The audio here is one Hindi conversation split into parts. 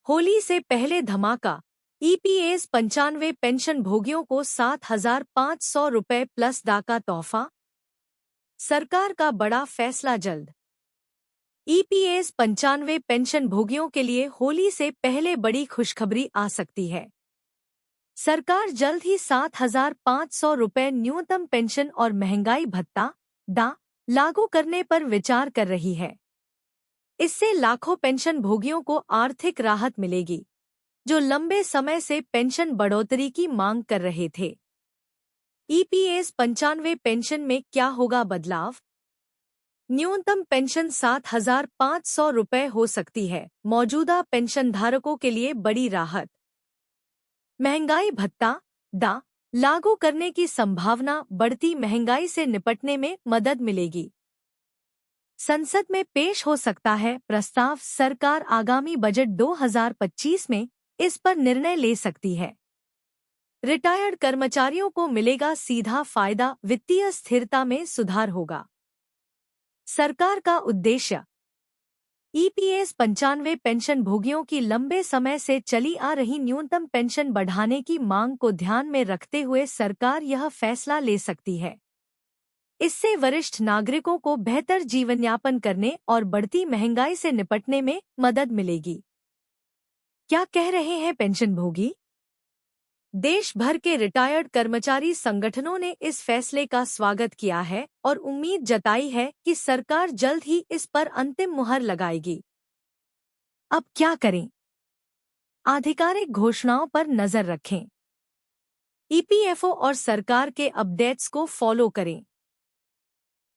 होली से पहले धमाका। ईपीएस 95 पेंशन भोगियों को 7,500 रुपए प्लस दा का तोहफा। सरकार का बड़ा फैसला जल्द। ईपीएस 95 पेंशन भोगियों के लिए होली से पहले बड़ी खुशखबरी आ सकती है। सरकार जल्द ही 7,500 रुपए न्यूनतम पेंशन और महंगाई भत्ता डा लागू करने पर विचार कर रही है। इससे लाखों पेंशन भोगियों को आर्थिक राहत मिलेगी, जो लंबे समय से पेंशन बढ़ोतरी की मांग कर रहे थे। ईपीएस 95 पेंशन में क्या होगा बदलाव? न्यूनतम पेंशन 7,500 रुपए हो सकती है, मौजूदा पेंशनधारकों के लिए बड़ी राहत। महंगाई भत्ता डा लागू करने की संभावना, बढ़ती महंगाई से निपटने में मदद मिलेगी। संसद में पेश हो सकता है प्रस्ताव। सरकार आगामी बजट 2025 में इस पर निर्णय ले सकती है। रिटायर्ड कर्मचारियों को मिलेगा सीधा फायदा, वित्तीय स्थिरता में सुधार होगा। सरकार का उद्देश्य ईपीएस 95 पेंशन भोगियों की लंबे समय से चली आ रही न्यूनतम पेंशन बढ़ाने की मांग को ध्यान में रखते हुए सरकार यह फैसला ले सकती है। इससे वरिष्ठ नागरिकों को बेहतर जीवनयापन करने और बढ़ती महंगाई से निपटने में मदद मिलेगी। क्या कह रहे हैं पेंशनभोगी? देश भर के रिटायर्ड कर्मचारी संगठनों ने इस फैसले का स्वागत किया है और उम्मीद जताई है कि सरकार जल्द ही इस पर अंतिम मुहर लगाएगी। अब क्या करें? आधिकारिक घोषणाओं पर नजर रखें। ईपीएफओ और सरकार के अपडेट्स को फॉलो करें।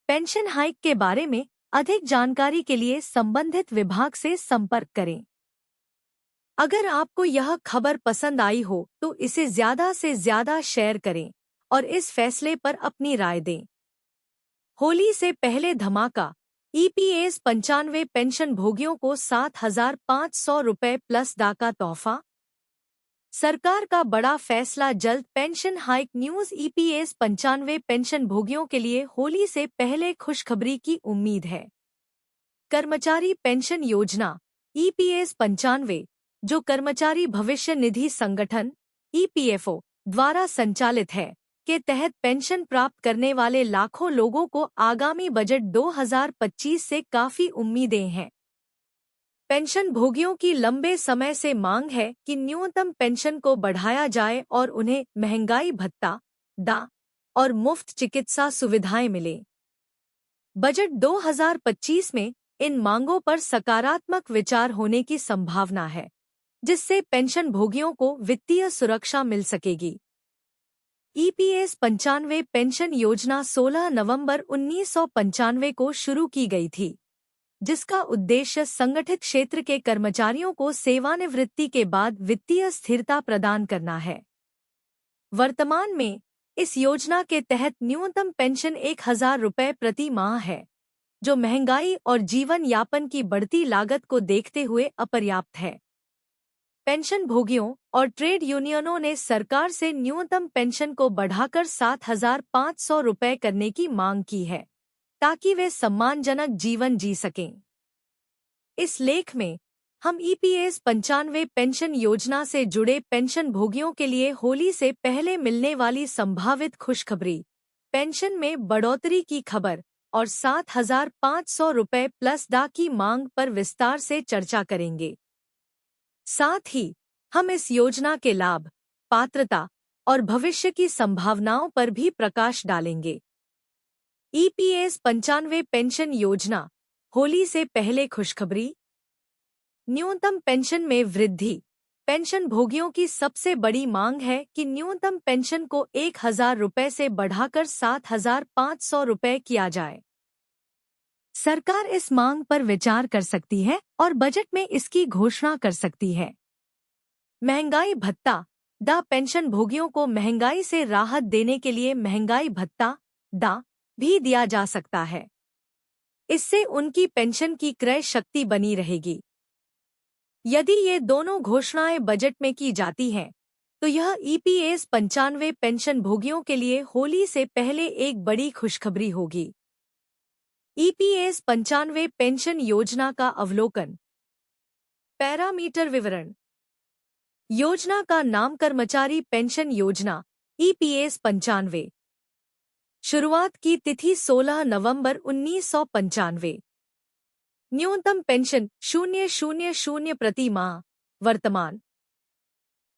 पेंशन हाइक के बारे में अधिक जानकारी के लिए संबंधित विभाग से संपर्क करें। अगर आपको यह खबर पसंद आई हो तो इसे ज्यादा से ज्यादा शेयर करें और इस फैसले पर अपनी राय दें। होली से पहले धमाका। ईपीएस 95 पेंशन भोगियों को 7,500 रुपए प्लस दा का तोहफा। सरकार का बड़ा फैसला जल्द। Pension hike news. EPS 95 pension भोगियों के लिए होली से पहले खुशखबरी की उम्मीद है। कर्मचारी पेंशन योजना ईपीएस 95, जो कर्मचारी भविष्य निधि संगठन ईपीएफओ द्वारा संचालित है, के तहत पेंशन प्राप्त करने वाले लाखों लोगों को आगामी बजट 2025 से काफी उम्मीदें हैं। पेंशन भोगियों की लंबे समय से मांग है कि न्यूनतम पेंशन को बढ़ाया जाए और उन्हें महंगाई भत्ता डा और मुफ्त चिकित्सा सुविधाएं मिले। बजट 2025 में इन मांगों पर सकारात्मक विचार होने की संभावना है, जिससे पेंशन भोगियों को वित्तीय सुरक्षा मिल सकेगी। ईपीएस 95 पेंशन योजना 16 नवंबर 1995 को शुरू की गई थी, जिसका उद्देश्य संगठित क्षेत्र के कर्मचारियों को सेवानिवृत्ति के बाद वित्तीय स्थिरता प्रदान करना है। वर्तमान में इस योजना के तहत न्यूनतम पेंशन 1,000 रुपए प्रति माह है, जो महंगाई और जीवन यापन की बढ़ती लागत को देखते हुए अपर्याप्त है। पेंशन भोगियों और ट्रेड यूनियनों ने सरकार से न्यूनतम पेंशन को बढ़ाकर 7,500 रुपए करने की मांग की है, ताकि वे सम्मानजनक जीवन जी सकें। इस लेख में हम ईपीएस 95 पेंशन योजना से जुड़े पेंशन भोगियों के लिए होली से पहले मिलने वाली संभावित खुशखबरी, पेंशन में बढ़ोतरी की खबर और 7,500 रुपए प्लस दा की मांग पर विस्तार से चर्चा करेंगे। साथ ही हम इस योजना के लाभ, पात्रता और भविष्य की संभावनाओं पर भी प्रकाश डालेंगे। ईपीएस 95 पेंशन योजना होली से पहले खुशखबरी। न्यूनतम पेंशन में वृद्धि। पेंशन भोगियों की सबसे बड़ी मांग है कि न्यूनतम पेंशन को 1,000 रुपए से बढ़ाकर 7,500 रुपए किया जाए। सरकार इस मांग पर विचार कर सकती है और बजट में इसकी घोषणा कर सकती है। महंगाई भत्ता डा पेंशन भोगियों को महंगाई से राहत देने के लिए महंगाई भत्ता डा भी दिया जा सकता है। इससे उनकी पेंशन की क्रय शक्ति बनी रहेगी। यदि ये दोनों घोषणाएं बजट में की जाती हैं, तो यह ईपीएस 95 पेंशन भोगियों के लिए होली से पहले एक बड़ी खुशखबरी होगी। ईपीएस 95 पेंशन योजना का अवलोकन। पैरामीटर विवरण। योजना का नाम कर्मचारी पेंशन योजना EPS 95। शुरुआत की तिथि 16 नवंबर 1995। न्यूनतम पेंशन 000 प्रति माह वर्तमान।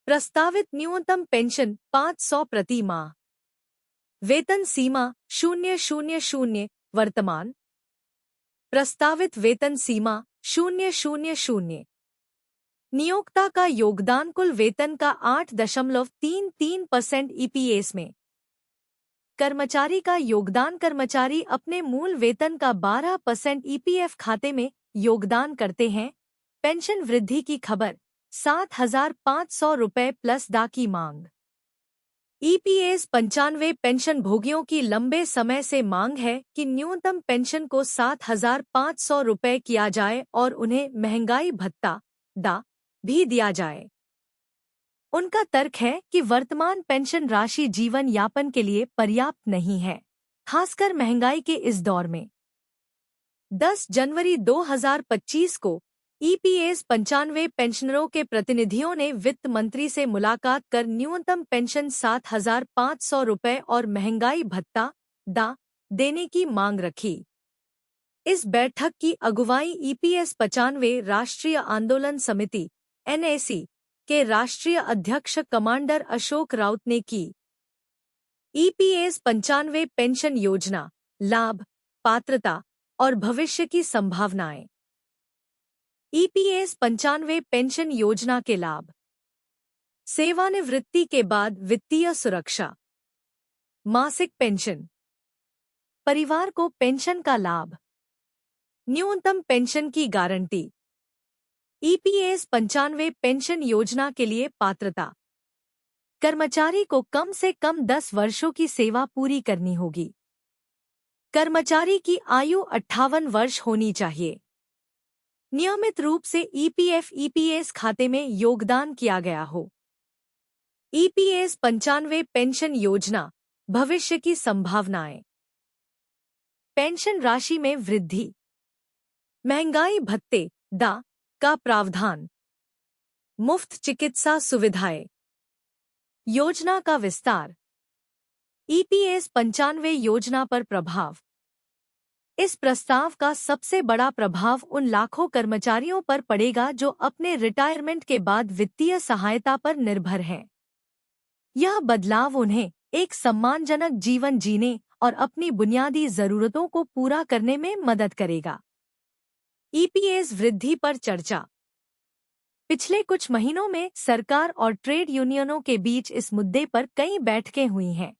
प्रस्तावित न्यूनतम पेंशन 500 प्रति माह। वेतन सीमा 000 वर्तमान। प्रस्तावित वेतन सीमा 000। नियोक्ता का योगदान कुल वेतन का 8.33% EPS में। कर्मचारी का योगदान कर्मचारी अपने मूल वेतन का 12% EPF खाते में योगदान करते हैं। पेंशन वृद्धि की खबर 7,500 रुपये प्लस दा की मांग। EPS 95 पेंशन भोगियों की लंबे समय से मांग है कि न्यूनतम पेंशन को 7,500 रुपये किया जाए और उन्हें महंगाई भत्ता दा भी दिया जाए। उनका तर्क है कि वर्तमान पेंशन राशि जीवन यापन के लिए पर्याप्त नहीं है, खासकर महंगाई के इस दौर में। 10 जनवरी 2025 को EPS 95 पेंशनरों के प्रतिनिधियों ने वित्त मंत्री से मुलाकात कर न्यूनतम पेंशन 7,500 रुपये और महंगाई भत्ता दा देने की मांग रखी। इस बैठक की अगुवाई EPS 95 राष्ट्रीय आंदोलन समिति NAC के राष्ट्रीय अध्यक्ष कमांडर अशोक राउत ने की। EPS 95 पेंशन योजना लाभ, पात्रता और भविष्य की संभावनाएं। EPS 95 पेंशन योजना के लाभ। सेवानिवृत्ति के बाद वित्तीय सुरक्षा। मासिक पेंशन। परिवार को पेंशन का लाभ। न्यूनतम पेंशन की गारंटी। EPS 95 पेंशन योजना के लिए पात्रता। कर्मचारी को कम से कम 10 वर्षों की सेवा पूरी करनी होगी। कर्मचारी की आयु 58 वर्ष होनी चाहिए। नियमित रूप से EPF/EPS खाते में योगदान किया गया हो। EPS 95 पेंशन योजना भविष्य की संभावनाएं। पेंशन राशि में वृद्धि। महंगाई भत्ते दा का प्रावधान। मुफ्त चिकित्सा सुविधाएं। योजना का विस्तार। EPS 95 योजना पर प्रभाव। इस प्रस्ताव का सबसे बड़ा प्रभाव उन लाखों कर्मचारियों पर पड़ेगा जो अपने रिटायरमेंट के बाद वित्तीय सहायता पर निर्भर हैं। यह बदलाव उन्हें एक सम्मानजनक जीवन जीने और अपनी बुनियादी जरूरतों को पूरा करने में मदद करेगा। EPS वृद्धि पर चर्चा। पिछले कुछ महीनों में सरकार और ट्रेड यूनियनों के बीच इस मुद्दे पर कई बैठकें हुई हैं।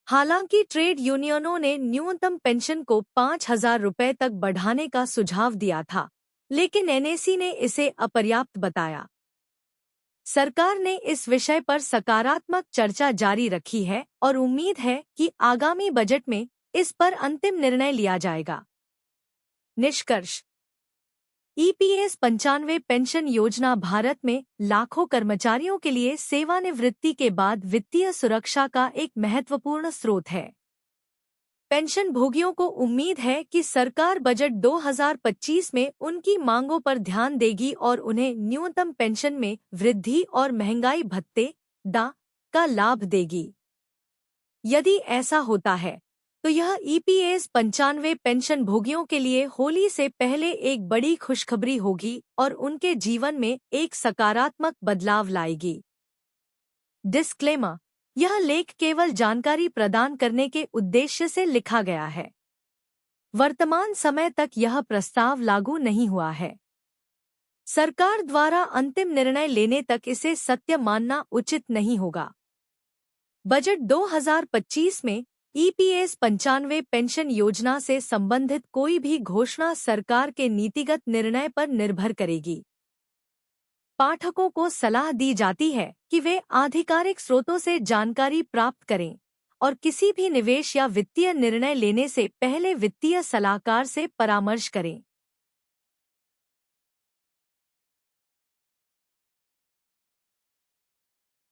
हालांकि ट्रेड यूनियनों ने न्यूनतम पेंशन को 5,000 रुपये तक बढ़ाने का सुझाव दिया था, लेकिन NAC ने इसे अपर्याप्त बताया। सरकार ने इस विषय पर सकारात्मक चर्चा जारी रखी है और उम्मीद है कि आगामी बजट में इस पर अंतिम निर्णय लिया जाएगा। निष्कर्ष। EPS 95 पेंशन योजना भारत में लाखों कर्मचारियों के लिए सेवानिवृत्ति के बाद वित्तीय सुरक्षा का एक महत्वपूर्ण स्रोत है। पेंशन भोगियों को उम्मीद है कि सरकार बजट 2025 में उनकी मांगों पर ध्यान देगी और उन्हें न्यूनतम पेंशन में वृद्धि और महंगाई भत्ते दा का लाभ देगी। यदि ऐसा होता है तो यह EPS 95 पेंशन भोगियों के लिए होली से पहले एक बड़ी खुशखबरी होगी और उनके जीवन में एक सकारात्मक बदलाव लाएगी। डिस्क्लेमर। यह लेख केवल जानकारी प्रदान करने के उद्देश्य से लिखा गया है। वर्तमान समय तक यह प्रस्ताव लागू नहीं हुआ है। सरकार द्वारा अंतिम निर्णय लेने तक इसे सत्य मानना उचित नहीं होगा। बजट 2025 में EPS 95 पेंशन योजना से संबंधित कोई भी घोषणा सरकार के नीतिगत निर्णय पर निर्भर करेगी। पाठकों को सलाह दी जाती है कि वे आधिकारिक स्रोतों से जानकारी प्राप्त करें और किसी भी निवेश या वित्तीय निर्णय लेने से पहले वित्तीय सलाहकार से परामर्श करें।